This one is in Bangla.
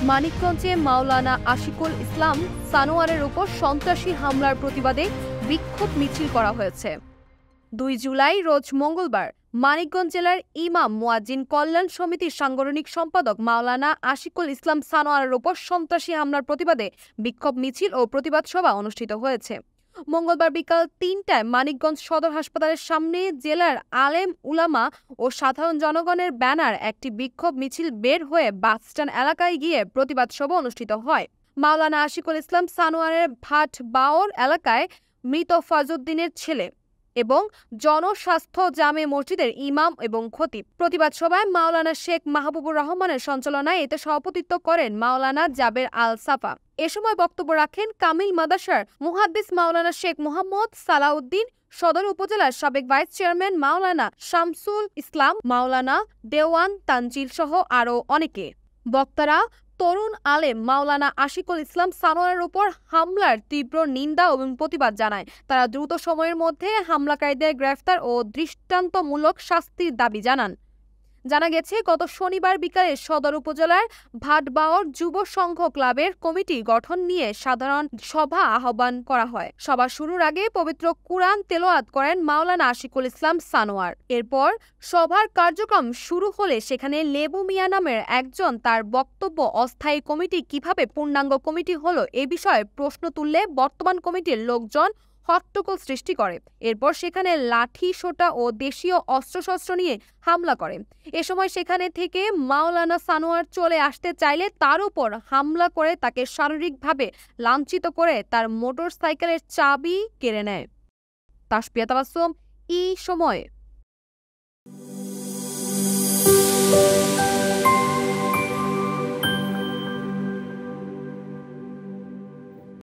মানিকগঞ্জে মাওলানা আশিকুল ইসলাম সানোয়ারের উপর সন্ত্রাসী হামলার প্রতিবাদে বিক্ষোভ মিছিল করা হয়েছে। ২ জুলাই রোজ মঙ্গলবার মানিকগঞ্জ জেলার ইমাম মুয়াজ্জিন কল্যাণ সমিতির সাংগঠনিক সম্পাদক মাওলানা আশিকুল ইসলাম সানোয়ারের উপর সন্ত্রাসী হামলার প্রতিবাদে বিক্ষোভ মিছিল ও প্রতিবাদ সভা অনুষ্ঠিত হয়েছে। মঙ্গলবার বিকাল ৩টায় মানিকগঞ্জ সদর হাসপাতালের সামনে জেলার আলেম উলামা ও সাধারণ জনগণের ব্যানার একটি বিক্ষোভ মিছিল বের হয়ে বাসস্ট্যান্ড এলাকায় গিয়ে প্রতিবাদ সভা অনুষ্ঠিত হয়। মাওলানা আশিকুল ইসলাম সানোয়ারের ভাট বাওর এলাকায় মৃত ফজউদ্দিনের ছেলে এবং জনস্বাস্থ্য জামে মসজিদের ইমাম এবং খতিব। প্রতিবাদ সভায় মাওলানা শেখ মাহবুবুর রহমানের সঞ্চালনায় এতে সভাপতিত্ব করেন মাওলানা জাবের আল সাফা। এ সময় বক্তব্য রাখেন কামিল মাদ্রাসার মুহাদ্দিস মাওলানা শেখ মোহাম্মদ সালাউদ্দিন, সদর উপজেলার সাবেক ভাইস চেয়ারম্যান মাওলানা শামসুল ইসলাম, মাওলানা দেওয়ান তানজিল সহ আরও অনেকে। বক্তারা তরুণ আলেম মাওলানা আশিকুল ইসলাম সানোয়ারের উপর হামলার তীব্র নিন্দা এবং প্রতিবাদ জানায়। তারা দ্রুত সময়ের মধ্যে হামলাকারীদের গ্রেফতার ও দৃষ্টান্তমূলক শাস্তির দাবি জানান। জানা গেছে, গত শনিবার বিকালে সদর উপজেলার ভাটবাওর যুব সংঘ ক্লাবের কমিটি গঠন নিয়ে সাধারণ সভা আহ্বান করা হয়। সভা শুরুর আগে পবিত্র কুরআন তেলাওয়াত করেন মাওলানা আশিকুল ইসলাম সানোয়ার। এরপর সভার কার্যক্রম শুরু হলে সেখানে লেবু মিয়া নামের একজন তার বক্তব্য অস্থায়ী কমিটি কিভাবে পূর্ণাঙ্গ কমিটি হলো এ বিষয়ে প্রশ্ন তুললে বর্তমান কমিটির লোকজন হট্টগোল সৃষ্টি করে। এরপর সেখানে লাঠি সোঁটা ও দেশীয় অস্ত্রশস্ত্র নিয়ে হামলা করে। এ সময় সেখানে থেকে মাওলানা সানোয়ার চলে আসতে চাইলে তার উপর হামলা করে তাকে শারীরিকভাবে লাঞ্ছিত করে তার মোটরসাইকেলের চাবি কেড়ে নেয়। তাসপিয়া তাবাসসুম, সময়।